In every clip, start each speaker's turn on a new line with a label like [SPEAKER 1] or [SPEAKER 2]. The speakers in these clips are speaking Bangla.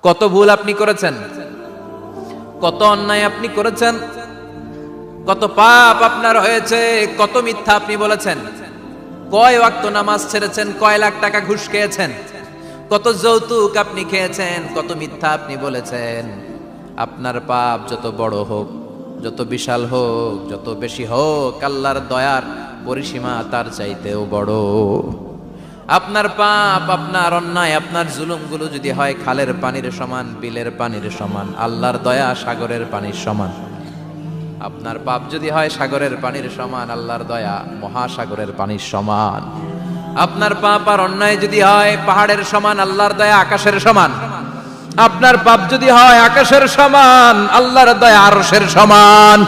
[SPEAKER 1] কত ভুল আপনি করেছেন, কত অন্যায় আপনি করেছেন, কত পাপ আপনার হয়েছে, কত মিথ্যা আপনি বলেছেন, কয় ওয়াক্ত নামাজ ছেড়েছেন, কয় লাখ টাকা ঘুষ খেয়েছেন, কত যৌতুক আপনি খেয়েছেন, কত মিথ্যা আপনি বলেছেন। আপনার পাপ যত বড় হোক, যত বিশাল হোক, যত বেশি হোক, আল্লাহর দয়ার পরিসীমা তার চাইতেও বড়। আপনার পাপ, আপনার অন্যায়, আপনার জুলুমগুলো যদি হয় খালের পানির সমান, বিলের পানির সমান, আল্লাহর দয়া সাগরের পানির সমান। আপনার পাপ যদি হয় সাগরের পানির সমান, আল্লাহর দয়া মহাসাগরের পানির সমান। আপনার পাপ আর অন্যায় যদি হয় পাহাড়ের সমান, আল্লাহর দয়া আকাশের সমান। আপনার পাপ যদি হয় আকাশের সমান, আল্লাহর দয়া আরশের সমান।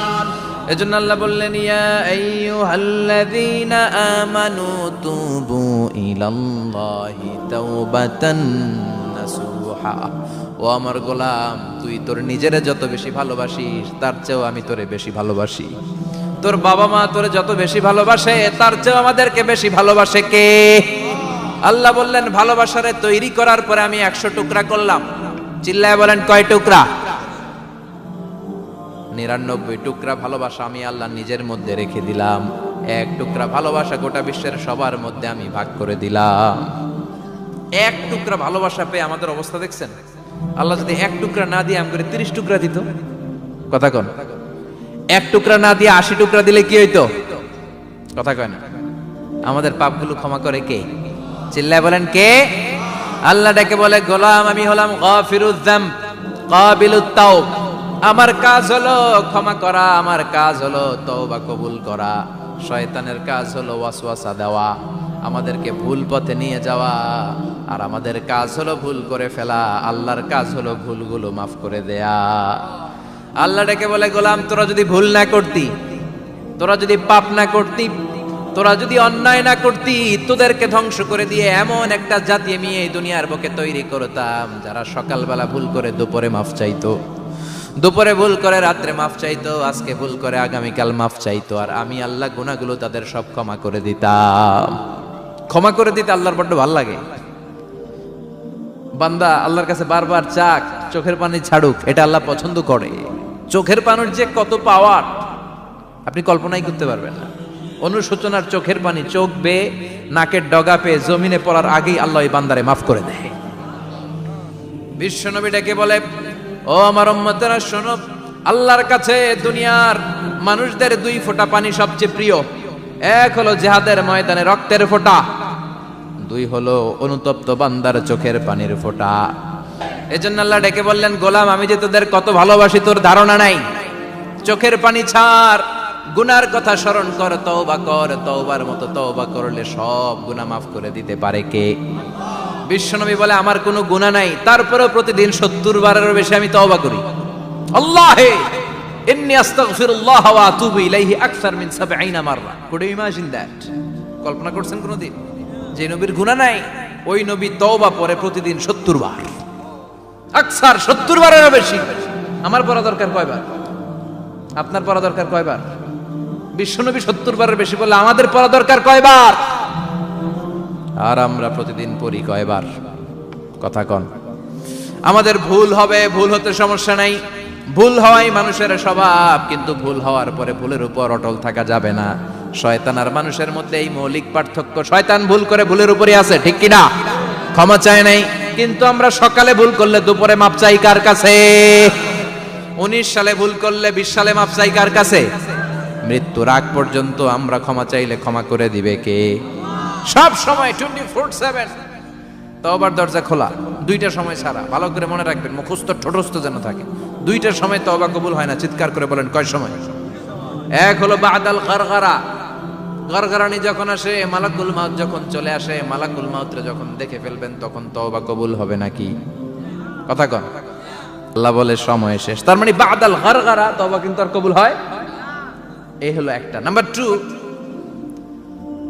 [SPEAKER 1] এজন্য আল্লাহ বললেন, ইয়া আইয়ুহাল্লাযীনা আমানু তুবু ইলাল্লাহি তাওবাতান নাসুহা। ও আমার গোলাম, তুই তোর নিজেরে যত বেশি ভালোবাসিস তার চেয়েও আমি তোরে বেশি ভালোবাসি। তোর বাবা মা তোরে যত বেশি ভালোবাসে তার চেয়েও আমাদেরকে বেশি ভালোবাসে কে? আল্লাহ বললেন, ভালোবাসারে তৈরি করার পরে আমি 100 টুকরা করলাম। চিল্লায় বলেন, কয় টুকরা? 99 টুকরা ভালোবাসা আমি আল্লাহ নিজের মধ্যে রেখে দিলাম। 1 টুকরা ভালোবাসা গোটা বিশ্বের সবার মধ্যে আমি ভাগ করে দিলাম। 1 টুকরা ভালোবাসা পেয়ে আমাদের অবস্থা দেখছেন? আল্লাহ যদি 1 টুকরা না দিয়ে আমাকে 30 টুকরা দিত, কথা কন। 1 টুকরা না দিয়ে 80 টুকরা দিলে কি হইতো? কথা কয় না। আমাদের পাপগুলো ক্ষমা করে কে? চিল্লায় বলেন, কে? আল্লাহ ডেকে বলে, গোলাম আমি হলাম গাফিরুয যাম কাবিলুত তাওব। আমার কাজ হলো ক্ষমা করা, আমার কাজ হলো তওবা কবুল করা। শয়তানের কাজ হলো ওয়াসওয়াসা দেওয়া, আমাদেরকে ভুল পথে নিয়ে যাওয়া। আর আমাদের কাজ হলো ভুল করে ফেলা, আল্লাহর কাজ হলো ভুলগুলো মাফ করে দেয়া। আল্লাহ ডেকে বলে, গোলাম তোরা যদি ভুল না করতি, তোরা যদি পাপ না করতি, তোরা যদি অন্যায় না করতি, তোদেরকে ধ্বংস করে দিয়ে এমন একটা জাতি আমি এই দুনিয়ার বুকে তৈরি করতাম যারা সকালবেলা ভুল করে দুপুরে মাফ চাইতো, দুপুরে ভুল করে রাত্রে মাফ চাইতো, আজকে ভুল করে আগামীকাল মাফ চাইতো। আর আমি আল্লাহ গুনাহগুলো তাদের সব ক্ষমা করে দিতাম। ক্ষমা করে দিতে আল্লাহর বড্ড ভালো লাগে। বান্দা আল্লাহর কাছে বারবার চাক, চোখের পানি ছাড়ুক, এটা আল্লাহ পছন্দ করে। চোখের পানির যে কত পাওয়ার আপনি কল্পনাই করতে পারবেন না। অনুশোচনার চোখের পানি চোখ বেয়ে নাকের ডগা পেয়ে জমিনে পড়ার আগেই আল্লাহ এই বান্দারে মাফ করে দেয়। বিশ্বনবী ডেকে বলে, ও আমার উম্মতেরা শোনো, আল্লাহর কাছে দুনিয়ার মানুষদের 2 ফোঁটা পানি সবচেয়ে প্রিয়। 1 হলো জিহাদের ময়দানে রক্তের ফোঁটা, 2 হলো অনুতপ্ত বান্দার চোখের পানির ফোঁটা। এজন্য আল্লাহ ডেকে বললেন, গোলাম আমি যে তোদের কত ভালোবাসি তোর ধারণা নাই। চোখের পানি ছাড়, গুনার কথা স্মরণ কর, তওবা কর। তওবার মতো তওবা করলে সব গুনাহ মাফ করে দিতে পারে কে? বিশ্বনবী বলে, আমার কোনো গুনাহ নাই, তারপরেও প্রতিদিন 70 বারেরও বেশি আমি তওবা করি। আল্লাহে ইন্নী আস্তাগফিরুল্লাহ ওয়া আতুবু ইলাইহি আকসার মিন 70 মাররা। Could you imagine that? কল্পনা করছেন কোনদিন যে নবীর গুনাহ নাই ওই নবী তওবা পড়ে প্রতিদিন 70 বার, আকসার 70 বারেরও বেশি। আমার পড়া দরকার কয়বার? আপনার পড়া দরকার কয়বার? বিশ্বনবী 70 বারের বেশি বললে আমাদের পড়া দরকার কয়বার? আর আমরা প্রতিদিন পড়ি কয়বার? কথা কন। আমাদের ভুল হবে, ভুল হতে সমস্যা নাই, ভুল হওয়াই মানুষের স্বভাব। কিন্তু ভুল হওয়ার পরে ভুলের উপর অটল থাকা যাবে না। শয়তান আর মানুষের মধ্যে এই মৌলিক পার্থক্য। শয়তান ভুল করে ভুলের উপরই আছে, ঠিক কি না? ক্ষমা চায় নাই, কিন্তু আমরা সকালে ভুল করলে দুপুরে মাপ চাই কার কাছে? 19 সালে ভুল করলে 20 সালে মাপ চাই কার কাছে? মৃত্যুর আগ পর্যন্ত আমরা ক্ষমা চাইলে ক্ষমা করে দিবে কে? সব সময় 24/7 তওবার দরজা খোলা, 2টার সময় ছাড়া। ভালো করে মনে রাখবেন, মুখস্থ ঠোঁটস্থ যেন থাকে। 2টার সময় তওবা কবুল হয় না। চিৎকার করে বলেন, কয় সময়? 1 হলো বাদাল গারগারা, গারগারানি যখন আসে, মালাকুল মাউত যখন চলে আসে, মালাকুল মাউতরে যখন দেখে ফেলবেন তখন তওবা কবুল হবে নাকি? কথা কন। আল্লাহ বলে সময় শেষ, তার মানে বাদাল গারগারা তওবা কিন্তু আর কবুল হয়। এই হলো একটা। নাম্বার 2,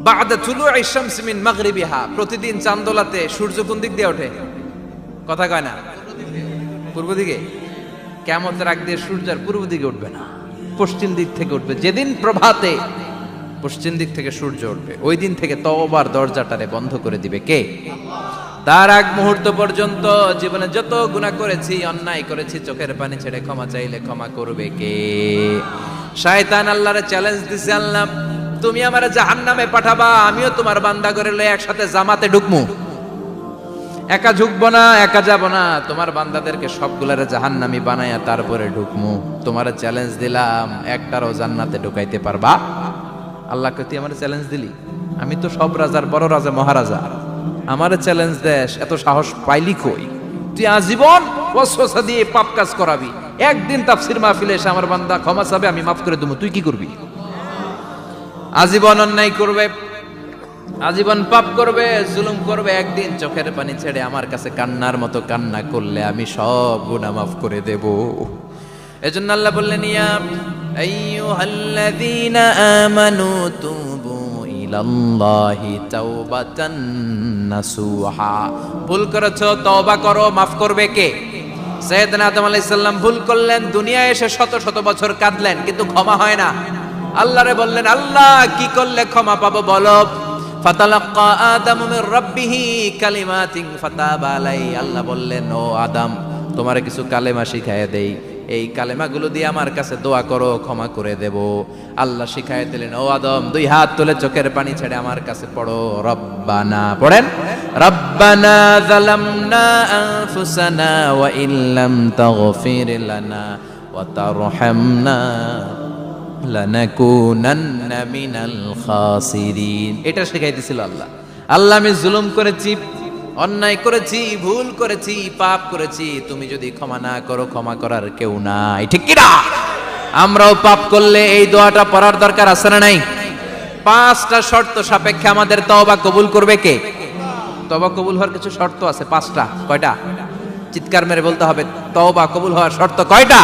[SPEAKER 1] বাদা তুলুই শামস মিন মাগরিবিহা। প্রতিদিন চাঁদোলাতে সূর্য কোন দিক দিয়ে ওঠে? কথা কয় না? পূর্ব দিকে। কিয়ামতের আগ দিয়ে সূর্য আর পূর্ব দিকে উঠবে না, পশ্চিম দিক থেকে উঠবে। যেদিন প্রভাতে পশ্চিম দিক থেকে সূর্য উঠবে ওই দিন থেকে তওবার দরজাটারে বন্ধ করে দিবে কে? তার আগ মুহূর্ত পর্যন্ত জীবনে যত গুনাহ করেছি, অন্যায় করেছি, চোখের পানি ছেড়ে ক্ষমা চাইলে ক্ষমা করবে কে? শয়তান আল্লাহরে চ্যালেঞ্জ দিছে, আল্লাহ তুমি আমারে জাহান্নামে পাঠাবা, আমিও তোমার বান্দা করে লয়ে একসাথে জামাতে ঢুকমু। একা ঢুকবো না, একা যাব না, তোমার বান্দাদেরকে সবগুলারে জাহান্নামী বানায়া তারপরে ঢুকমু। তোমারে চ্যালেঞ্জ দিলাম, একটারও জান্নাতে ঢুকাইতে পারবা? আল্লাহকে তুই আমার চ্যালেঞ্জ দিলি? আমি তো সব রাজার বড় রাজা, মহারাজা, আমারে চ্যালেঞ্জ দেশ, এত সাহস পাইলি কই? তুই আজীবন ওয়াসওয়াসা দিয়ে পাপ কাজ করাবি, একদিন তাফসীর মাহফিলে এসে আমার বান্দা ক্ষমা চাবে, আমি মাফ করে দেবো, তুই কি করবি? আজীবন অন্যায় করবে, আজীবন পাপ করবে, জুলুম করবে, একদিন চোখের পানি ছেড়ে আমার কাছে কান্নার মতো কান্না করলে আমি সব গুনাহ মাফ করে দেব। এজন্য আল্লাহ বললেন, ইয়া আইয়ুহাল্লাযীনা আমানু তুবু ইলাল্লাহি তাওবাতান নাসুহা। ভুল করেছো, তওবা করো, মাফ করবে কে? সাইয়েদনা আদম আলাইহিস সালাম ভুল করলেন, দুনিয়ায় এসে শত শত বছর কাঁদলেন, কিন্তু ক্ষমা হয় না। আল্লাহরে বললেন, আল্লাহ কি করলে ক্ষমা পাবো বলো? ফাতালাক্কা আদামু মির রাব্বিহি কালিমাতিন ফাতাবা আলাই। আল্লাহ বললেন, ও আদম, তোমারে কিছু কালেমা শিখায় দেই, এই কালেমাগুলো দিয়ে আমার কাছে দোয়া করো, ক্ষমা করে দেব। আল্লাহ শিখায় দিলেন, ও আদম, দুই হাত তুলে চোখের পানি ছেড়ে আমার কাছে পড়ো, রব্বানা, পড়েন, রব্বানা যালামনা আনফুসানা ওয়া ইল্লাম তাগফির লানা ওয়া তারহামনা লানাকুনান্না মিনাল খাসিরিন। এটা শিখাইতেছিল আল্লাহ। আল্লাহ, আমি জুলুম করেছি, অন্যায় করেছি, ভুল করেছি, পাপ করেছি, তুমি যদি ক্ষমা না করো, ক্ষমা করার কেউ নাই, ঠিক কি না? আমরাও পাপ করলে এই দোয়াটা পড়ার দরকার আছে না নাই? 5টা শর্ত সাপেক্ষে আমাদের তওবা কবুল করবে কে? তওবা কবুল হওয়ার কিছু শর্ত আছে 5টা। কয়টা? চিৎকার মেরে বলতে হবে, তওবা কবুল হওয়ার শর্ত কয়টা?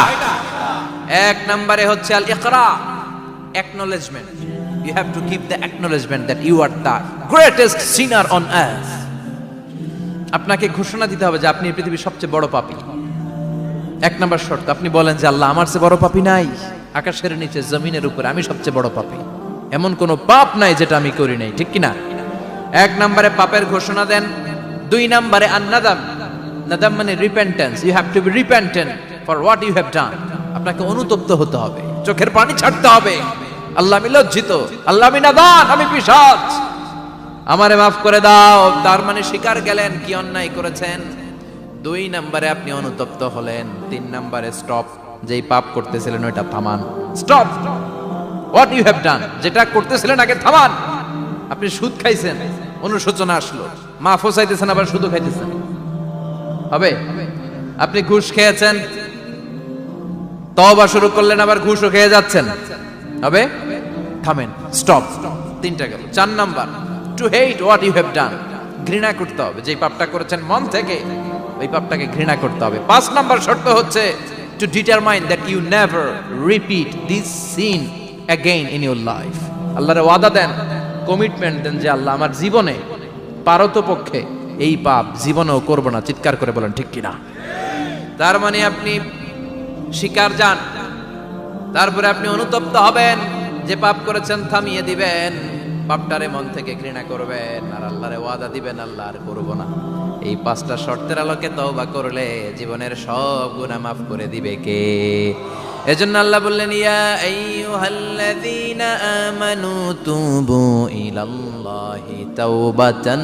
[SPEAKER 1] 1 নম্বরে হচ্ছে আল ইকরা, acknowledgement. You have to give the acknowledgement that you are the greatest sinner on earth. আপনাকে ঘোষণা দিতে হবে যে আপনি পৃথিবীর সবচেয়ে বড় পাপী। 1 নম্বর শর্ত, আপনি বলেন যে আল্লাহ, আমার চেয়ে বড় পাপী নাই, আকাশের নিচে জমিনের উপরে আমি সবচেয়ে বড় পাপী, এমন কোনো পাপ নাই যেটা আমি করি নাই, ঠিক কি না? 1 নম্বরে পাপের ঘোষণা দেন। 2 নম্বরে আন-নাদাম, নাদাম মানে repentance. You have to be repentant for what you have done. আপনাকে অনুতপ্ত হতে হবে, চোখের পানি ছাড়তে হবে। আল্লাহ, আমি লজ্জিত, আল্লাহ আমি নাদান, আমি পিশাচ, আমারে মাফ করে দাও। তার মানে স্বীকার গেলেন কি অন্যায় করেছেন। 2 নম্বরে আপনি অনুতপ্ত হলেন। 3 নম্বরে স্টপ, যেই পাপ করতেছিলেন ওইটা থামান। Stop what you have done, যেটা করতেছিলেন আগে থামান। আপনি সুদ খাইছেন, অনুশোচনা আসলো, মাফও চাইতেছেন, আবার সুদও খাইতেছেন, হবে? আপনি ঘুষ খেয়েছেন, তওবা শুরু করলেন, আবার ঘুষও খেয়ে যাচ্ছেন, হবে? থামেন, স্টপ। 3টা গেল। 4 number, to hate what you have done, ঘৃণা করতে হবে, যেই পাপটা করেছেন মন থেকে ওই পাপটাকে ঘৃণা করতে হবে। 5 নাম্বার শর্ত হচ্ছে to determine that you never repeat this sin again in your life. আল্লাহর ওয়াদা দেন, কমিটমেন্ট দেন যে আল্লাহ, আমার জীবনে পারতপক্ষে এই পাপ জীবনেও করব না। চিৎকার করে বলেন ঠিক কিনা? তার মানে আপনি শিকার যান, তারপরে আপনি অনুতপ্ত হবেন, যে পাপ করেছেন থামিয়ে দিবেন, পাপটারে মন থেকে ঘৃণা করবেন, আর আল্লাহরে ওয়াদা দিবেন, আল্লাহ আর করব না। এই 5টা শর্তের আলোকে তওবা করলে জীবনের সব গুনাহ মাফ করে দিবে কে? এজন্য আল্লাহ বললেন, ইয়া আইয়ুহাল্লাযীনা আমানু তুবু ইলাল্লাহি তাওবাতান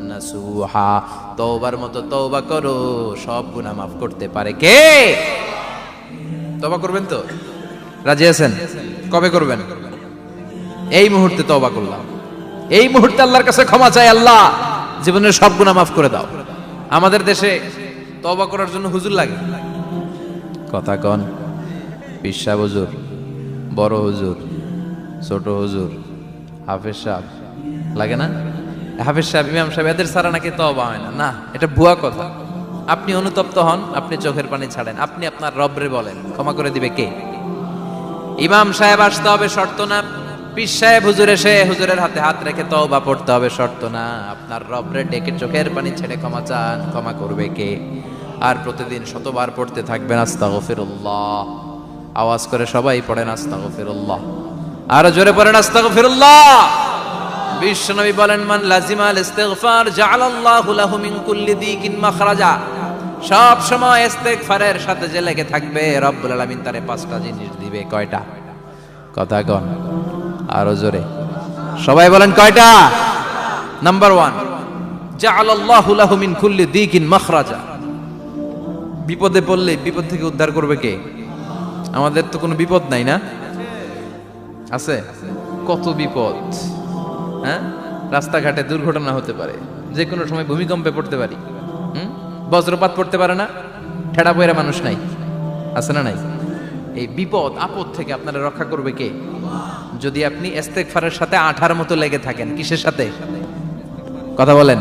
[SPEAKER 1] নাসুহা। তওবার মতো তওবা করো, সব গুনাহ মাফ করতে পারে কে? তওবা করবেন তো? রাজি আছেন? কবে করবেন? এই মুহূর্তে তওবা করলাম, এই মুহূর্তে আল্লাহর কাছে ক্ষমা চাই, আল্লাহ জীবনের সব গুনাহ মাফ করে দাও। আমাদের দেশে তওবা করার জন্য হুজুর লাগে, কথা কন, পীর সাহেব হুজুর, বড় হুজুর, ছোট হুজুর, হাফেজ সাহেব লাগে না? হাফেজ সাহেব, ইমাম সাহেব, এদের ছাড়া নাকি তওবা হয় না। না, এটা ভুয়া কথা। আপনি অনুতপ্ত হন, আপনি চোখের পানি ছাড়েন, আপনি আপনার রবরে বলেন, ক্ষমা করে দিবে কে? ইমাম সাহেব আসতে হবে শর্ত না, পীর সাহেব হুজুর এসে হুজুরের হাতে হাত রেখে তওবা পড়তে হবে শর্ত না। আপনার রবরে ডেকে চোখের পানি ছেড়ে ক্ষমা চান, ক্ষমা করবে কে? আর প্রতিদিন শতবার পড়তে থাকবেন আস্তাগফিরুল্লাহ। আওয়াজ করে সবাই পড়েন আস্তাগফিরুল্লাহ, আরো জোরে পড়েন আস্তাগফিরুল্লাহ। বিশ্বনবী বলেন, মান লাজিমাল ইস্তিগফার জাআলাল্লাহু লাহু মিন কুল্লি দিকিন মাখরাজা। সব সময় ইস্তিগফারের সাথে যে লেগে থাকবে, রব্বুল আলামিন তারে 5টা জিনিস দিবে। কয়টা? কথা কন আরো জোরে, সবাই বলেন কয়টা? নাম্বার 1, জাআলাল্লাহু লাহু মিন কুল্লি দিকিন মাখরাজা। বিপদে পড়লে বিপদ থেকে উদ্ধার করবে কে? আমাদের তো কোনো বিপদ নাই না? আছে? কত বিপদ, হ্যাঁ? রাস্তাঘাটে দুর্ঘটনা হতে পারে, যে কোনো সময় ভূমিকম্পে পড়তে পারি, বজ্রপাত পড়তে পারে না, ঠেড়া পয়রা মানুষ নাই, আছে না নাই? এই বিপদ আপদ থেকে আপনারা রক্ষা করবে কে? যদি আপনি ইস্তেগফারের সাথে আঠার মতো লেগে থাকেন। কিসের সাথে? কথা বলেন।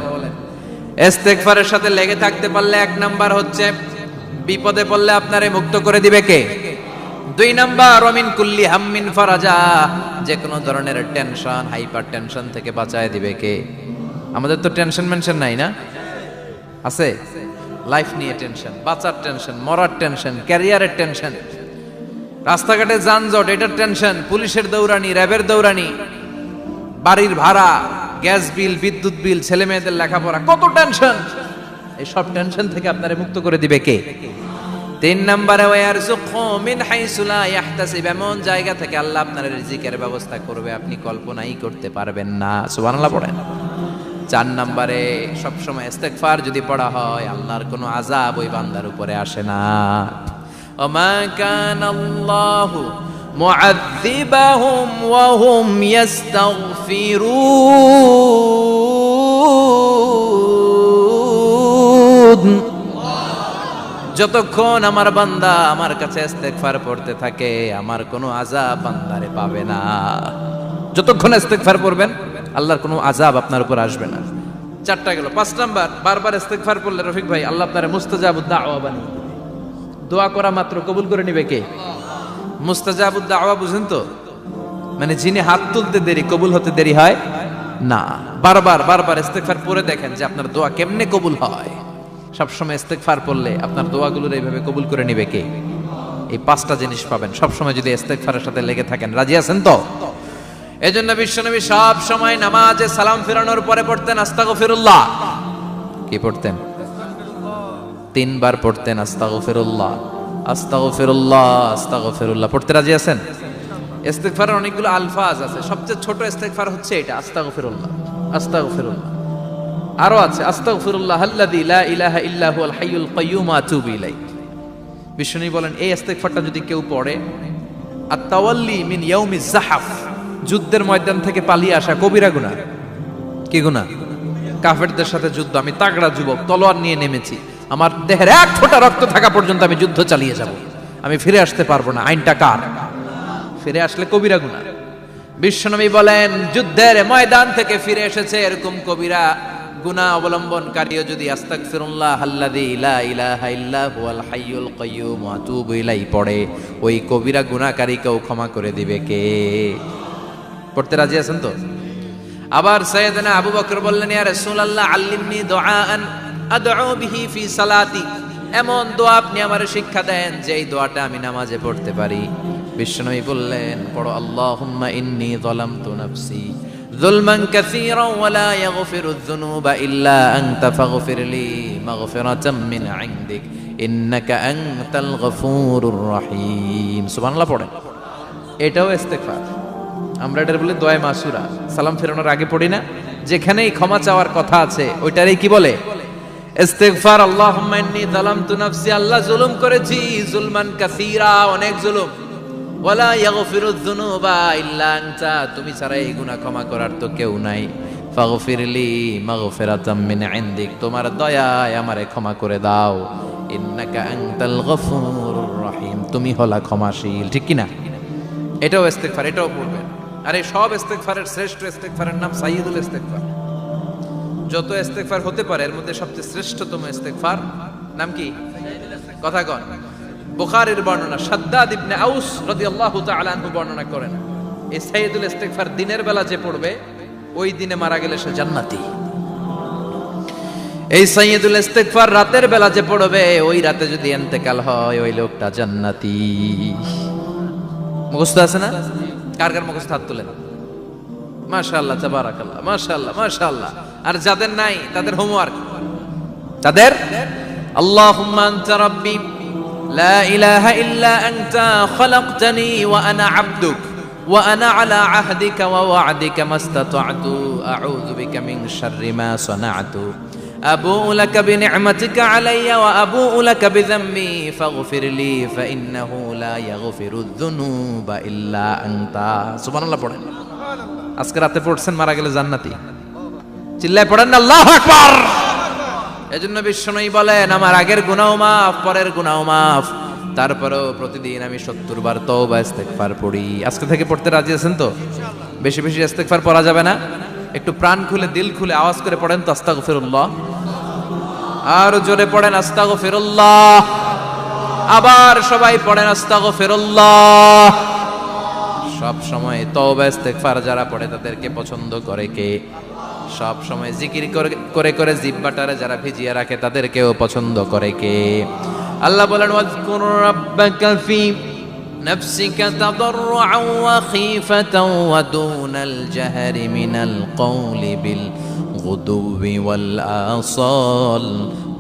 [SPEAKER 1] ইস্তেগফারের সাথে লেগে থাকতে পারলে 1 নাম্বার হচ্ছে বিপদে পড়লে আপনারে মুক্ত করে দিবে কে? 2 নাম্বার ওমিন কুল্লি হাম্মিন ফারাজা, যে কোনো ধরনের টেনশন, হাইপার টেনশন থেকে বাঁচায় দিবে কে? আমাদের তো টেনশন মেনশন নাই না? আছে? লাইফ নিয়ে টেনশন, বাঁচার টেনশন, মরার টেনশন, ক্যারিয়ারের টেনশন, রাস্তাঘাটে যানজট এটার টেনশন, পুলিশের দৌড়ানি, র্যাবের দৌড়ানি, বাড়ির ভাড়া, গ্যাস বিল, বিদ্যুৎ বিল, ছেলে মেয়েদের লেখাপড়া, কত টেনশন। এই সব টেনশন থেকে আপনারে মুক্ত করে দিবে কে? 3 নম্বরে ওয়ারযুকহু মিন হাইসু লা ইয়াহতাসিব, এমন জায়গা থেকে আল্লাহ আপনার রিজিকের ব্যবস্থা করবে আপনি কল্পনাই করতে পারবেন না। সুবহানাল্লাহ পড়েন। 4 নম্বরে সবসময় ইস্তেগফার যদি পড়া হয়, আল্লাহর কোনো আযাব ওই বান্দার উপরে আসে না। ওমা কানাল্লাহু মুআযযিবাহুম ওয়া হুম ইস্তাগফিরুন। যতক্ষণ আমার বান্দা আমার কাছে ইস্তেগফার পড়তে থাকে, আমার কোনো আযাব বান্দারে পাবে না। যতক্ষণ ইস্তেগফার পড়বেন, আল্লাহর কোনো আযাব আপনার উপর আসবে না। 4টা গেল। 5 নাম্বার, বারবার ইস্তেগফার পড়লে রফিক ভাই আল্লাহ আপনারে মুস্তাজাবুদ দাওয়া বানিয়ে দিবে। দোয়া করা মাত্র কবুল করে নিবে কে? মুস্তাজাবুদ দাওয়া বুঝেন তো? মানে যিনি হাত তুলতে দেরি, কবুল হতে দেরি হয় না। বারবার ইস্তেগফার পড়ে দেখেন যে আপনার দোয়া কেমনে কবুল হয়। সবসময় ইস্তেগফার পড়লে আপনার দোয়াগুলোর এইভাবে কবুল করে নিবে কে? এই 5টা জিনিস পাবেন সবসময় যদি ইস্তেগফারের সাথে লেগে থাকেন। রাজি আছেন তো? এজন্য বিশ্বনবী সব সময় নামাজে সালাম ফেরানোর পরে পড়তেন আস্তাগফিরুল্লাহ। কি পড়তেন? 3 বার পড়তেন আস্তাগফিরুল্লাহ, আস্তাগফিরুল্লাহ, আস্তাগফিরুল্লাহ। পড়তে রাজি আছেন? ইস্তেগফারের অনেকগুলো আলফাজ আছে, সবচেয়ে ছোট ইস্তেগফার হচ্ছে এটা, আস্তাগফিরুল্লাহ, আস্তাগফিরুল্লাহ। আরো আছে আস্তাগফিরুল্লাহ আল্লাযী লা ইলাহা ইল্লা হুয়াল হাইয়ুল কাইয়্যুম ওয়া আতুবু ইলাইহি। বিশ্বনবী বলেন এই ইস্তেগফারটা যদি কেউ পড়ে, আত-তাওয়াল্লি মিন ইয়াউমিজ যাহাফ, যুদ্ধের ময়দান থেকে পালিয়ে আসা কবিরা গুনাহ। কি গুনাহ? কাফেরদের সাথে যুদ্ধ, আমি তাগড়া যুবক, তলোয়ার নিয়ে নেমেছি, আমার দেহের 1 ফোঁটা রক্ত থাকা পর্যন্ত আমি যুদ্ধ চালিয়ে যাব, আমি ফিরে আসতে পারবো না। আইনটা কার? ফিরে আসলে কবিরা গুনাহ। বিশ্বনবী বলেন যুদ্ধের ময়দান থেকে ফিরে এসেছে এরকম কবিরা গুনাহ অবলম্বনকারীও যদি আস্তাগফিরুল্লাহ আল্লাযী লা ইলাহা ইল্লা হুয়াল হাইয়ুল কাইয়্যুম ওয়া আতুবু ইলাইহি পড়ে, ওই কবিরা গুনাহকারীকেও ক্ষমা করে দিবে কে? পড়তে রাজি আছেন তো? আবার সাইয়েদনা আবু বকর বললেন, ইয়া রাসূলুল্লাহ আল্লিমনি দুআআন আদউ বিহি ফি সালাতি, এমন দোয়া আপনি আমারে শিক্ষা দেন যে এই দোয়াটা আমি নামাজে পড়তে পারি। বিশ্বনবী বললেন পড়ো, আল্লাহুম্মা ইন্নী যালামতু নাফসি যুলমান কাসীরান ওয়া লা ইয়াগফিরুয যুনুবা ইল্লা আনতা ফাগফিরলি মাগফিরাতাম মিন ইনদিক ইন্নাকা আনতাল গফুরুর রহিম। সুবহানাল্লাহ পড়েন। এটাও ইস্তেগফার। আমরা এটার বলে দোয়া মাসুরা, সালাম ফেরানোর আগে পড়ি না? যেখানেই ক্ষমা চাওয়ার কথা আছে ওইটারই কি বলে? ইস্তেগফার। আল্লাহুম্মা ইন্নী যালামতু নাফসি, আল্লাহ জুলুম করেছি, যুলমান কাসীরা, অনেক জুলুম, ওয়ালা ইয়াগফিরুয যুনুবা ইল্লা আনতা, তুমি ছাড়া এই গুনাহ ক্ষমা করার তো কেউ নাই। ফাগফিরলি মাগফিরাতাম মিন ইনদিক, তোমার দয়ায় আমারে ক্ষমা করে দাও। ইন্নাকা আনতাল গফুরুর রহিম, তুমি হলা ক্ষমাশীল। ঠিক কি না? এটাও ইস্তেগফার, এটাও পড়বেন। আর এই সব ইস্তেগফারের শ্রেষ্ঠ ইস্তেগফারের নাম সাইয়্যিদুল ইস্তেগফার। যত ইস্তেগফার হতে পারে এর মধ্যে সবচেয়ে শ্রেষ্ঠতম ইস্তেগফার নাম কি? কথা কন। বুখারীর বর্ণনা, শাদ্দাদ ইবনে আউস রাদিয়াল্লাহু তাআলা আনহু বর্ণনা করেন, এই সাইয়্যিদুল ইস্তেগফার দিনের বেলা যে পড়বে ওই দিনে মারা গেলে সে জান্নাতি। এই সাইয়্যিদুল ইস্তেগফার রাতের বেলা যে পড়বে ওই রাতে যদি ইন্তেকাল হয় ওই লোকটা জান্নাতি। মুখস্থ আছে না? কার কার মুখস্থ হাত তুলেন। মাশাআল্লাহ, তাবারাকাল্লাহ, মাশাআল্লাহ, মাশাআল্লাহ। আর যাদের নাই তাদের হোমওয়ার্ক, তাদের আল্লাহুম্মা আনতা রাব্বি লা ইলাহা ইল্লা আনতা খালাকতানি ওয়া আনা আবদুক ওয়া আনা আলা আহদিকা ওয়া ওয়া'দিকা মাস্তাতা'তু আউযু বিকা মিন শাররি মা সানা'তু আবুউ লাকা বিনি'মাতিকা আলাইয়া ওয়া আবুউ লাকা বিযামবি ফাগফিরলি ফাইন্নাহু লা ইয়াগফিরুয যুনুবা ইল্লা আনতা। সুবহানাল্লাহ পড়েন। আজকে রাতে পড়ছেন, মারা গেলে জান্নাতি। চিল্লায় পড়েন না আল্লাহু আকবার। এজন্য বিশ্বনবী বলেন, আমার আগের গুনাহ মাফ, পরের গুনাহ মাফ, তারপরেও প্রতিদিন আমি 70 বার তওবা ইস্তেগফার পড়ি। আজকে থেকে পড়তে রাজি আছেন তো? বেশি বেশি ইস্তেগফার পড়া যাবে না? একটু প্রাণ খুলে, দিল খুলে আওয়াজ করে পড়েন তো আস্তাগফিরুল্লাহ। আর জোরে পড়েন আস্তাগফিরুল্লাহ। আবার সবাই পড়েন আস্তাগফিরুল্লাহ। সব সময় তওবা ইস্তেগফার যারা পড়ে তাদেরকে পছন্দ করে কে? সব সময় জিকির করে করে জিহ্বাটারে যারা ভিজিয়ে রাখে তাদেরকেও পছন্দ করে কে? আল্লাহ বলেন, ওয়াজকুর রাব্বাকা ফি নাফসিকা তাদাররুআন ওয়া খীফাতান ওয়া দুনাল জাহরি মিনাল কওলি বিল গুদুবি ওয়াল আসাল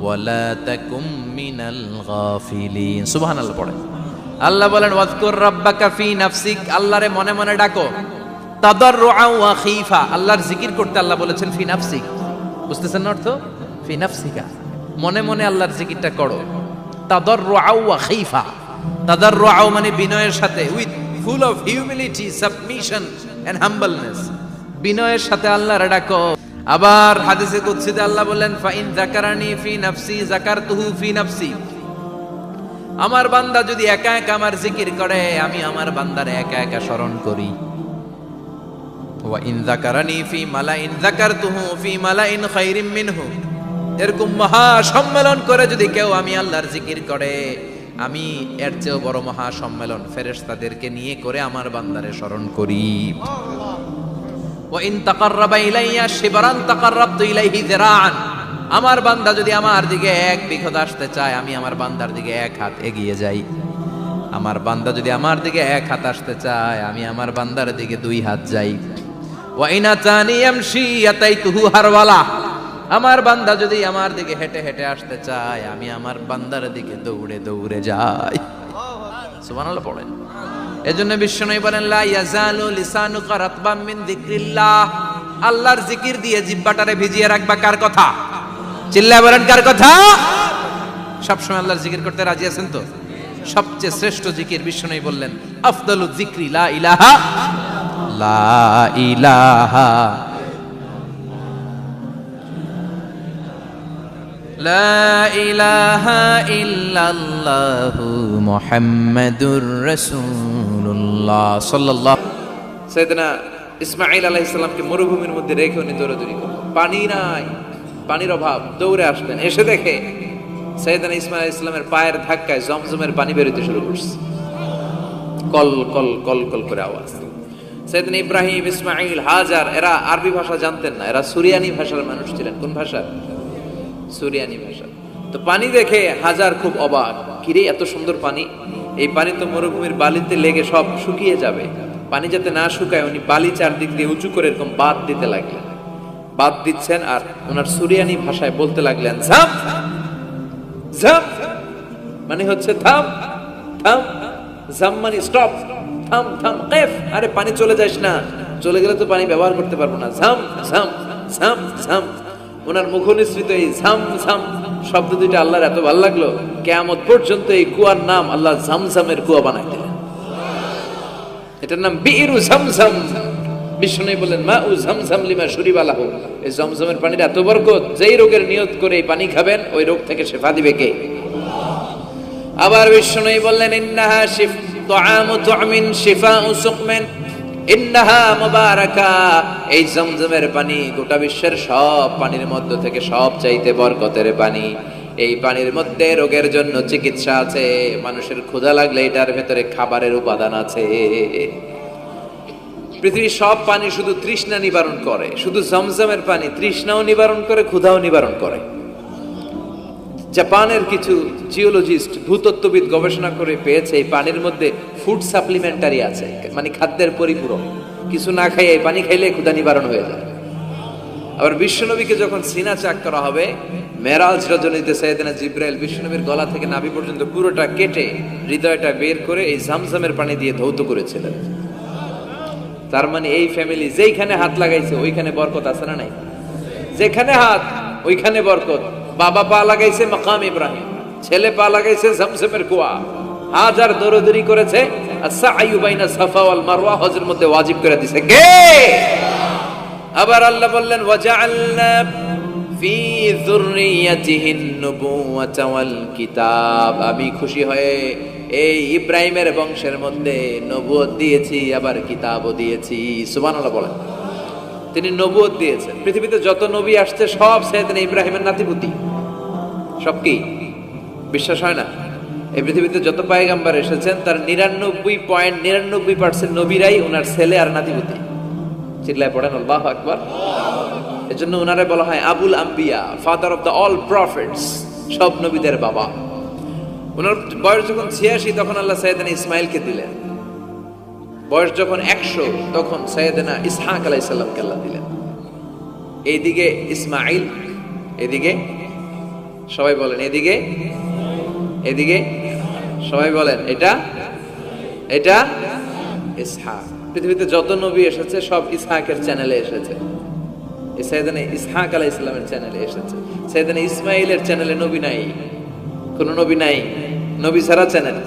[SPEAKER 1] ওয়া লা তাকুম মিনাল গাফিলিন। সুবহানাল্লাহ পড়ে। আল্লাহ বলেন, ওয়াজকুর রাব্বাকা ফি নাফসিক, আল্লাহরে মনে মনে ডাকো। তাদাররুআন ওয়া খীফা, আল্লাহর জিকির করতে আল্লাহ বলেছেন ফি নাফসিক। বুঝতেছেন না অর্থ? ফি নাফসিকা, মনে মনে আল্লাহর জিকিরটা করো। তাদাররুআন ওয়া খীফা, তাদাররুআন মানে বিনয়ের সাথে, with full of humility, submission and humbleness, বিনয়ের সাথে আল্লাহরে ডাকো। আবার হাদিসে কুদসিতে আল্লাহ বলেন, ফা ইন যাকারানি ফি নাফসি যাকারতুহু ফি নাফসি, আমার বান্দা যদি একা একা আমার জিকির করে, আমি আমার বান্দারে একা একা স্মরণ করি। ওয়া ইন যাকারানি ফি মালাইন যাকারতুহু ফি মালাইন খায়রিম মিনহু, এরকম মহা সম্মেলন করে যদি কেউ আমি আল্লাহর জিকির করে, আমি এর চেয়েও বড় মহা সম্মেলন ফেরেশতাদেরকে নিয়ে করে আমার বান্দারে স্মরণ করি। ওয়া ইন তাকাররাবা ইলাইয়া শিবরান তাকাররাবতু ইলাইহি যিরাআন, আমার বান্দা যদি আমার দিকে এক বিঘত আসতে চায়, আমি আমার বান্দার দিকে এক হাত এগিয়ে যাই। আমার বান্দা যদি আমার দিকে এক হাত আসতে চায়, আমি আমার বান্দার দিকে 2 হাত যাই। ওয়া ইন আতানি ইয়ামশি আতাইতুহু হারওয়ালা, আমার বান্দা যদি আমার দিকে হেঁটে হেঁটে আসতে চায়, আমি আমার বান্দার দিকে দৌড়ে দৌড়ে যাই। সুবহানাল্লাহ পড়েন। এজন্য বিশ্বনবী বলেন, লা ইয়াজালু লিসানুকা রাতবাম মিন যিকরিল্লাহ, আল্লাহর জিকির দিয়ে জিহ্বাটারে ভিজিয়ে রাখবা। কার কথা? চিল্লায় বলেন কার কথা? সবসময় আল্লাহর জিকির করতে রাজি আছেন তো? সবচেয়ে শ্রেষ্ঠ জিকির বিশ্বনবী বললেন, আফদালু যিকরি লা ইলাহা লা ইলাহা লা ইলাহা ইল্লাল্লাহু মুহাম্মাদুর রাসূলুল্লাহ সাল্লাল্লাহু। সাইয়েদনা ইসমাঈল আলাইহিস সালামকে মরুভূমির মধ্যে রেখে উনি দৌড়াদৌড়ি করলেন, পানি নাই, পানির অভাব, দৌড়ে আসলেন। এসে দেখে সাইয়েদনা ইসমাঈল আলাইহিস সালামের পায়ের ধাক্কায় জমজমের পানি বের হতে শুরু করছে, কল কল কল কল করে আওয়াজ। সাইয়েদনা ইব্রাহিম, ইসমাঈল, হাজার এরা আরবি ভাষা জানতেন না, এরা সুরিয়ানি ভাষার মানুষ ছিলেন। কোন ভাষা? সুরিয়ানি ভাষা। তো পানি দেখে হাজার খুব অবাক, কিরে এত সুন্দর পানি, এই পানি তো মরুভূমির বালিতে লেগে সব শুকিয়ে যাবে। পানি যাতে না শুকায় উনি বালি চারদিক দিয়ে উঁচু করে এরকম বাঁধ দিতে লাগলেন। বাঁধ দিচ্ছেন আর ওনার সুরিয়ানি ভাষায় বলতে লাগলেন, ঝাম ঝাম মানে হচ্ছে থাম থাম, ঝাম মানে স্টপ, থাম থাম, কেফ আরে পানি চলে যাস না, চলে গেলে তো পানি ব্যবহার করতে পারবো না, ঝাম ঝাম ঝাম ঝাম। ওনার মুখনিসৃত এই ঝাম ঝাম শব্দ দুইটা আল্লাহর এত ভালো লাগলো, কিয়ামত পর্যন্ত এই কুয়ার নাম আল্লাহ ঝামঝামের কুয়া বানাই দিলেন। এটার নাম বিইরু ঝামঝাম। বিষ্ণু বলেন, মা উ ঝামঝাম লিমা শুরিবা লাহু, এই ঝমঝমের পানির এত বরকত, যেই রোগের নিয়ত করে এই পানি খাবেন ওই রোগ থেকে শিফা দিবে কে? আবার বিষ্ণু বললেন, ইন্নাহা শিফ তুআমু তুমিন শিফাউ সুকমিন ইন্নাহা মুবারাকা, এই জমজমের পানি গোটা বিশ্বের সব পানির মধ্য থেকে সব চাইতে বরকতের পানি। এই পানির মধ্যে রোগের জন্য চিকিৎসা আছে, মানুষের ক্ষুধা লাগলে এটার ভেতরে খাবারের উপাদান আছে। পৃথিবীর সব পানি শুধু তৃষ্ণা নিবারণ করে, শুধু জমজমের পানি তৃষ্ণাও নিবারণ করে, ক্ষুধাও নিবারণ করে। জাপানের কিছু জিওলজিস্ট, ভূতত্ত্ববিদ গবেষণা করে পেয়েছে এই পানির মধ্যে ফুড সাপ্লিমেন্টারি আছে, মানে খাদ্যের পরিপূরক। কিছু না খাই এই পানি খাইলে ক্ষুধা নিবারণ হয়ে যায়। আবার বিশ্বনবীকে যখন সিনা চাক করা হবে, মেরাজ রজনীতে সাইয়েদনা জিবরাইল বিশ্বনবীর গলা থেকে নাভি পর্যন্ত পুরোটা কেটে হৃদয়টা বের করে এই জামজামের পানি দিয়ে ধৌত করেছিলেন। তার মানে এই ফ্যামিলি যেইখানে হাত লাগাইছে ওইখানে বরকত আছে না নাই? যেখানে হাত ওইখানে বরকত। বাবা পা লাগাইছে মাকাম ইব্রাহিম, ছেলে পা লাগাইছে জামজামের কুয়া, হাজার দৌড়দৌড়ি করেছে, আস-সা'য়ু বাইনা সাফা ওয়াল মারওয়া হজের মধ্যে ওয়াজিব করে দিয়েছে কে? আবার আল্লাহ বললেন ওয়াজআলনা ফি যুররিয়াতিহিন নুবুওয়াতা ওয়াল কিতাব, আমি খুশি হয়ে এই ইব্রাহিমের বংশের মধ্যে নবুয়ত দিয়েছি, আবার কিতাবও দিয়েছি। সুবহানাল্লাহ বলেন। তিনি নবুয়ত দিয়েছেন। পৃথিবীতে যত নবী আসছে সব সাইয়েদনা ইব্রাহিমের নাতিপুতি। সব কি বিশ্বাস হয় না? এই পৃথিবীতে যত পয়গম্বর এসেছেন তার 99.99% নবীরাই ওনার ছেলে আর নাতিপুতি। চিল্লায় পড়েন আল্লাহু আকবার। এজন্য ওনারে বলা হয় আবুল আম্বিয়া, father of the all prophets, সব নবীদের বাবা। ওনার বয়স যখন 86 তখন আল্লাহ সাইয়েদনা ইসমাইলকে দিলেন। বয়স যখন 100 তখন সাইয়েদনা ইসহাক আলাইহিস সালামকে আল্লাহ দিলেন। এইদিকে ইসমাইল, এদিকে সবাই বলেন এদিকে, এদিকে সবাই বলেন এটা এটা ইসহাক। পৃথিবীতে যত নবী এসেছে সব ইসহাকের চ্যানেলে এসেছে। সাইয়েদনা ইসহাক আলাইহিস সালামের চ্যানেলে এসেছে। সাইয়েদনা ইসমাইলের চ্যানেলে নবী নাই, কোন নবী নাই, নবী ছাড়া চ্যানেল।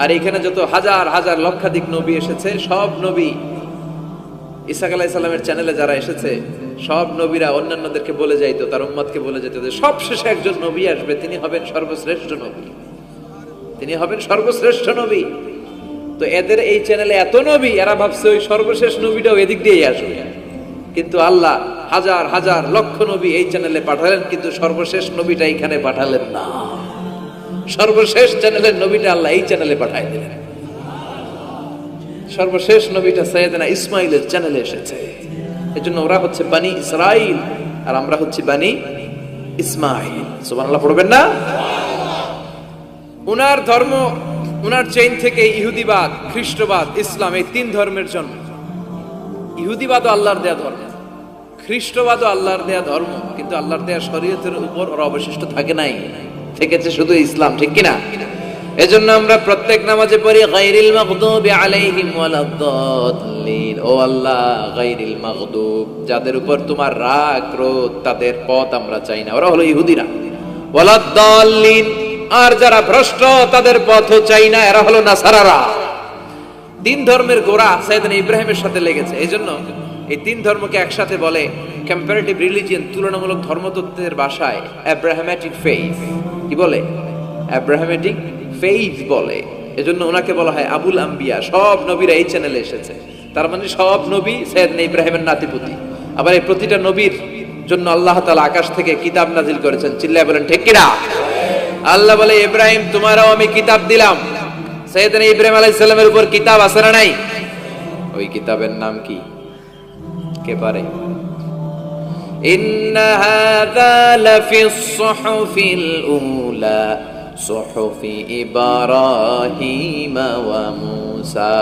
[SPEAKER 1] আর এখানে যত হাজার হাজার লক্ষাধিক নবী এসেছে সব নবী ইসহাক আলাইহিস সালামের চ্যানেলে যারা এসেছে সব নবীরা অন্যান্যদেরকে বলে যাইতো, তার উম্মতকে বলে যেত যে সবশেষে একজন নবী আসবে, তিনি হবেন সর্বশ্রেষ্ঠ নবী, তিনি হবেন সর্বশ্রেষ্ঠ নবী। তো এদের এই চ্যানেলে এত নবী, এরা ভাবছে ওই সর্বশেষ নবীটাও এদিক দিয়েই আসবে। কিন্তু আল্লাহ হাজার হাজার লক্ষ নবী এই চ্যানেলে পাঠালেন, কিন্তু সর্বশেষ নবীটা এখানে পাঠালেন না। সর্বশেষ চ্যানেলের নবীটা আল্লাহ এই চ্যানেলে পাঠাই দিলেন। সর্বশেষ নবীটা সাইয়েদনা ইসমাইলের চ্যানেলে এসেছে। এজন্য ওরা হচ্ছে বানি ইসরাইল আর আমরা হচ্ছি বানি ইসমাইল। সুবহানাল্লাহ পড়বেন না? উনার ধর্ম, উনার চেইন থেকে ইহুদিবাদ, খ্রিস্টবাদ, ইসলাম, এই তিন ধর্মের জন্ম। ইহুদিবাদও আল্লাহর দেয়া ধর্ম, খ্রিস্টবাদও আল্লাহর দেয়া ধর্ম, কিন্তু আল্লাহর দেয়া শরীয়তের উপর ওরা অবশিষ্ট থাকে নাই, থেকেছে শুধু ইসলাম। ঠিক কিনা? এজন্য আমরা প্রত্যেক নামাজে পড়ি গায়রিল মাগদুবি আলাইহিম ওয়ালাদ-দাল্লিন। ও আল্লাহ, গায়রিল মাগদুব, যাদের উপর তোমার রাগ ক্রোধ, তাদের পথ আমরা চাই না, ওরা হলো ইহুদিরা। ওয়ালাদ-দাল্লিন, আর যারা ভ্রষ্ট তাদের পথও চাই না, এরা হলো নাসারারা। তিন ধর্মের গোড়া সাইয়েদনা ইব্রাহিমের সাথে লেগেছে। এজন্য এই তিন ধর্মকে একসাথে বলে কম্পারেটিভ রিলিজিয়ন, তুলনামূলক ধর্মতত্ত্বের ভাষায় অ্যাব্রাহামেটিক ফেইথ। কি বলে? অ্যাব্রাহামেটিক ফেইথ বলে। এজন্য ওনাকে বলা হয় আবুল আম্বিয়া। সব নবীরা এই চ্যানেলে এসেছে, তার মানে সব নবী সাইয়েদনা ইব্রাহিমের নাতিপুতি। আবার এই প্রতিটা নবীর জন্য আল্লাহ তাআলা আকাশ থেকে কিতাব নাজিল করেছেন। চিল্লায় বলেন ঠিক কিনা? আল্লাহ বলে ইব্রাহিম তোমারও আমি কিতাব দিলাম। সাইয়েদনা ইব্রাহিম আলাইহিস সালামের উপর কিতাব আছে না নাই? ওই কিতাবের নাম কি? কে পারে? ইন্না হাযা লাফিস সুহুফিল উলা সুহুফি ইব্রাহিম ওয়া মূসা।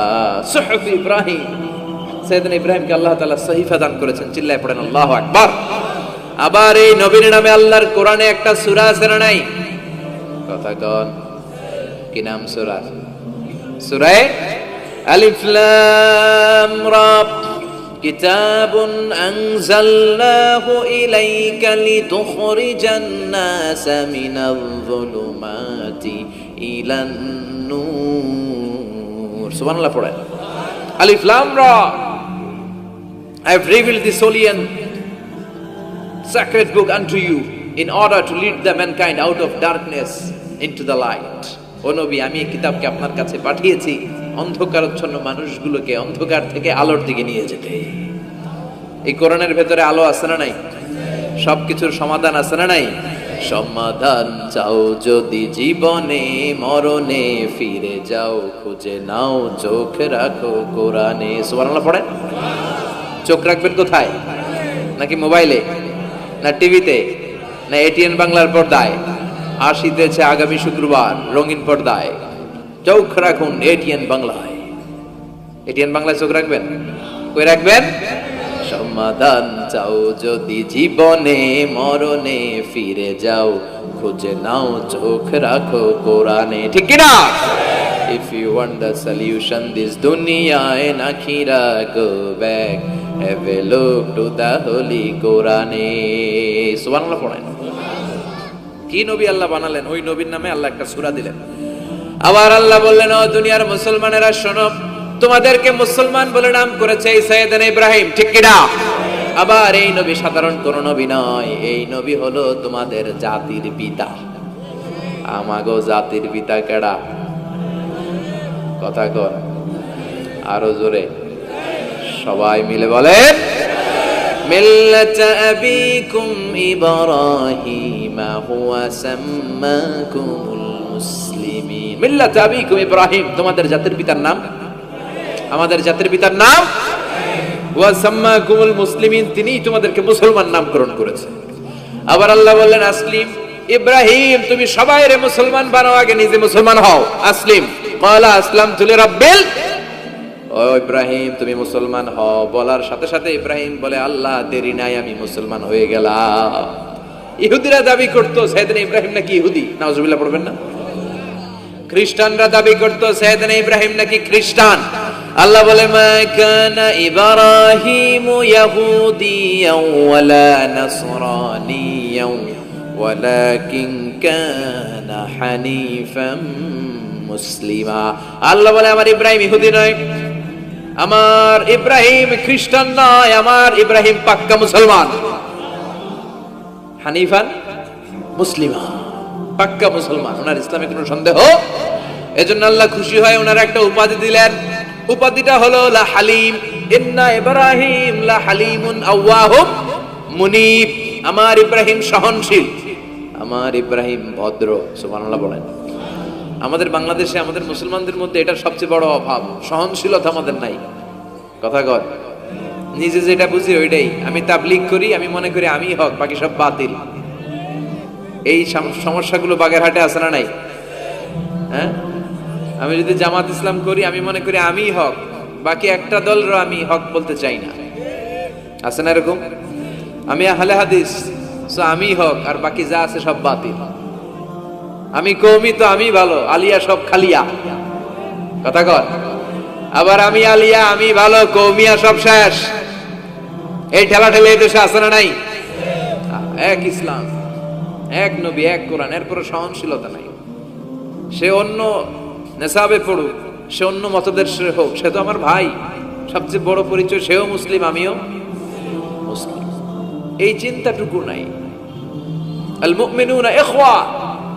[SPEAKER 1] সুহুফ ইব্রাহিম, সাইয়েদনা ইব্রাহিমকে আল্লাহ তাআলা সহিফা দান করেছেন। চিল্লায় পড়েন আল্লাহু আকবার। আবার এই নবীর নামে আল্লাহর কোরআনে একটা সূরা আছে না নাই? কথা কন, কি নাম সূরা? সূরা আলিফ লাম রা। কিতাবুন আনজালনাহু ইলাইকা লিতুখরিজান নাসা মিনাল যুলুমাতি ইলান নূর। সুবহানাল্লাহ পড়েন। আলিফ লাম রা, I have revealed this holy and sacred book unto you in order to lead the mankind out of darkness into the light. ও নবী, আমি এই কিতাবকে আপনার কাছে পাঠিয়েছি অন্ধকারাচ্ছন্ন মানুষগুলোকে অন্ধকার থেকে আলোর দিকে নিয়ে যেতে। এই কোরআনের ভেতরে আলো আছে না নাই? সবকিছুর সমাধান আছে না নাই? সমাধান চাও যদি জীবনে মরণে, ফিরে যাও খুঁজে নাও, চোখ রাখো কোরআনে। সুবহানাল্লাহ পড়েন। চোখ রাখবেন কোথায়? নাকি মোবাইলে, না টিভিতে, না এটিএন বাংলার পর্দায়? আসিতেছে আগামী শুক্রবার রঙিন পর্দায়, চোখ রাখুন এটিএন বাংলায়। এটিএন বাংলায় চোখ রাখবেন। কই রাখবেন? সমাধান চাও যদি জীবনে মরণে ফিরে যাও, খুঁজে নাও চোখ রাখো কোরআনে, ঠিক কি না? If you want the solution this dunya and akhira, go back, have a look to the holy Quran. সুবহানাল্লাহ পড়েন। কি নবী আল্লাহ বানালেন, ওই নবীর নামে আল্লাহ একটা সূরা দিলেন। আবার আল্লাহ বললেন, ও দুনিয়ার মুসলমানেরা শোনো, তোমাদেরকে মুসলমান বলে নাম করেছে সাইয়েদনা ইব্রাহিম, ঠিক কি না? আবার এই নবী সাধারণ কোন নবী নয়, এই নবী হলো তোমাদের জাতির পিতা। আমাগো জাতির পিতা কেডা? কথা কর আরো জোরে, সবাই মিলে বলেন, মিল্লাত আবিকুম ইব্রাহিম হুয়া সাম্মাকুমুল মুসলিমিন। মিল্লাত আবিকুম ইব্রাহিম, তোমাদের জাতির পিতার নাম, আমাদের জাতির পিতার নাম ওয়া সাম্মাকুমুল মুসলিমিন, তিনিই তোমাদেরকে মুসলমান নামকরণ করেছে। আবার আল্লাহ বললেন, আসলিম ইব্রাহিম, তুমি সবাইরে মুসলমান বানাও, আগে নিজে মুসলমান হও। আসলিম ক্বালা আসলামতু লিরাব্বিল, ও ইব্রাহিম তুমি মুসলমান হও বলার সাথে সাথে ইব্রাহিম বলে, আল্লাহ দেরি নাই, আমি মুসলমান হয়ে গেলাম। ইহুদিরা দাবি করতো সাইয়েদনা ইব্রাহিম নাকি ইহুদি, নাউজুবিল্লাহ পড়বেন না? খ্রিস্টানরা দাবি করতো সাইয়েদনা ইব্রাহিম নাকি খ্রিস্টান। আল্লাহ বলে, মা কানা ইব্রাহিমু ইয়াহুদিয়াও ওয়ালা নাসরানিয়াও ওয়ালাকিন কানা হানিফাম মুসলিমা। আল্লাহ বলে, আমার ইব্রাহিম ইহুদি নয়, আমার ইব্রাহিম খ্রিস্টান নয়, আমার ইব্রাহিম পাক্কা মুসলমান। হানিফান মুসলিমা, পাক্কা মুসলমান, ওনার ইসলামে কোনো সন্দেহ। এজন্য আল্লাহ খুশি হয়, ওনার একটা উপাধি দিলেন, উপাধিটা হলো লা হালিম। ইন্না ইব্রাহিম লা হালিমুন আওয়াহুম মুনিব, আমার ইব্রাহিম সহনশীল, আমার ইব্রাহিম ভদ্র। সুবহানাল্লাহ বলেন। আমাদের বাংলাদেশে আমাদের মুসলমানদের মধ্যে এটার সবচেয়ে বড় অভাব, সহনশীলতা আমাদের নাই। কথা কয়, নিজে যেটা বুঝি ওইটাই। আমি তাবলীগ করি, আমি মনে করি আমি হক, বাকি সব বাতিল। এই সমস্যাগুলো বাগেরহাটে আছে না নাই? হ্যাঁ, আমি যদি জামাত ইসলাম করি, আমি মনে করি আমি হক, বাকি একটা দলর আমি হক বলতে চাই না। আছে না এরকম? আমি আহলে হাদিস, সো আমি হক, আর বাকি যা আছে সব বাতিল। আমি কওমি, তো আমি ভালো, আলিয়া সব খালিয়া। কথা কর। আবার আমি আলিয়া, আমি ভালো, কওমিয়া সব শেষ। এই ঠেলা ঠেলে এই দেশে আছে না নাই? এক ইসলাম, এক নবী, এক কোরআন, এরপরে সহনশীলতা নাই। সে অন্য নেশাবে পড়ুক, সে অন্য মতদর্শের হোক, সে তো আমার ভাই। সবচেয়ে বড় পরিচয়, সেও মুসলিম, আমিও মুসলিম। এই চিন্তাটুকু নাই। আল মুমিনুনা ইখওয়া,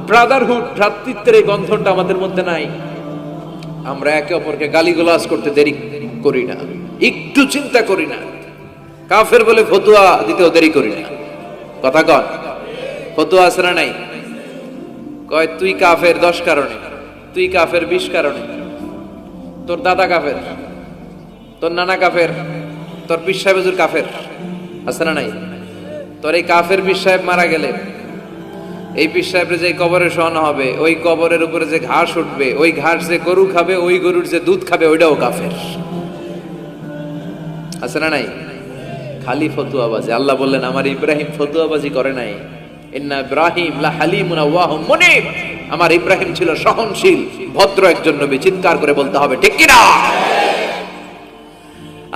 [SPEAKER 1] ব্রাদারহুড, ভ্রাতৃত্বের এই গন্ধনটা আমাদের মধ্যে নাই। আমরা একে অপরকে গালিগালাজ করতে দেরি করি না, একটু চিন্তা করি না। কাফের বলে ফতোয়া দিতেও দেরি করি না। কথা কন, ফতোয়া আছে না নাই? কয় তুই কাফের 10 কারণে, তুই কাফের 20 কারণে, তোর দাদা কাফের, তোর নানা কাফের, তোর পীর সাহেব হুজুর কাফের, আছে না নাই? তোর এই কাফের পীর সাহেব মারা গেলে, এই পীর সাহেবের যে কবরে শোয়ানো হবে, ওই কবরের উপরে যে ঘাস উঠবে, ওই ঘাস যে গরু খাবে, ওই গরুর যে দুধ খাবে, ওইটাও কাফের। আছে না নাই? খালি ফতুয়াবাজি। আল্লাহ বললেন, আমার ইব্রাহিম ফতুয়াবাজি করে নাই। ইন্না ইব্রাহিম লা হালিমুন আওয়াহুম মুনিব, আমার ইব্রাহিম ছিল সহনশীল, ভদ্র একজন নবী। চিৎকার করে বলতে হবে, ঠিক কি না?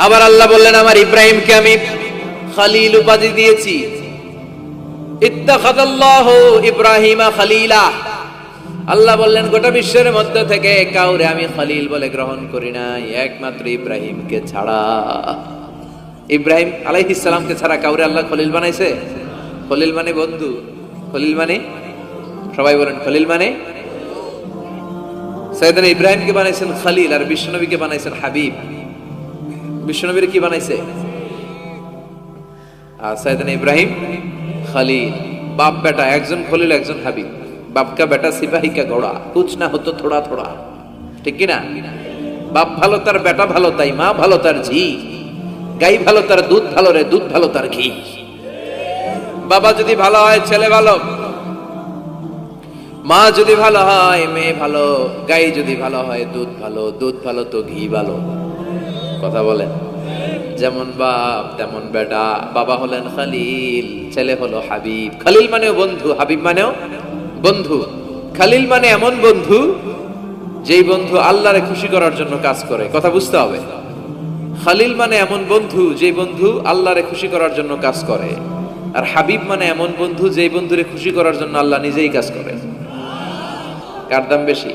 [SPEAKER 1] আবার আল্লাহ বললেন, আমার ইব্রাহিমকে আমি খলিল উপাধি দিয়েছি। ইত্তাখাযাল্লাহু ইব্রাহিমা খলিলা, আল্লাহ বললেন গোটা বিশ্বের মধ্য থেকে কাউরে আমি খলিল বলে গ্রহণ করি নাই, একমাত্র ইব্রাহিমকে ছাড়া। ইব্রাহিম আলাইহিস সালামকে ছাড়া কাউরে আল্লাহ খলিল বানাইছে? খলিল মানে বন্ধু, খলিল মানে, সবাই বলেন খলিল মানে। সাইয়েদনা ইব্রাহিমকে বানাইছেন খলিল, আর বিশ্বনবীকে বানাইছেন হাবিব। বিশ্বনবীর কি বানাইছে? আর সাইয়েদনা ইব্রাহিম খলিল। বাপ বেটা, একজন খলিল একজন হাবিব। বাপ কা বেটা সিপাহী কা ঘোড়া, কুছ না হতো থোড়া থোড়া, ঠিক কি না? বাপ ভালো তার বেটা ভালো, তাই মা ভালো তার ঝি, গাই ভালো তার দুধ ভালো রে, দুধ ভালো তার ঘি। বাবা যদি ভালো হয় ছেলে ভালো, মা যদি ভালো হয় মেয়ে ভালো, গাই যদি ভালো হয় দুধ ভালো, দুধ ভালো তো ঘি ভালো। কথা বলেন। যেমন বাপ তেমন বেটা। বাবা হলেন খালিল, ছেলে হলো হাবিব। খালিল মানেও বন্ধু, হাবিব মানেও বন্ধু। খালিল মানে এমন বন্ধু যেই বন্ধু আল্লাহরে খুশি করার জন্য কাজ করে। কথা বুঝতে হবে। খালিল মানে এমন বন্ধু যেই বন্ধু আল্লাহরে খুশি করার জন্য কাজ করে। আর হাবিব মানে এমন বন্ধু যেই বন্ধুরে খুশি করার জন্য আল্লাহ নিজেই কাজ করে। কার দাম বেশি?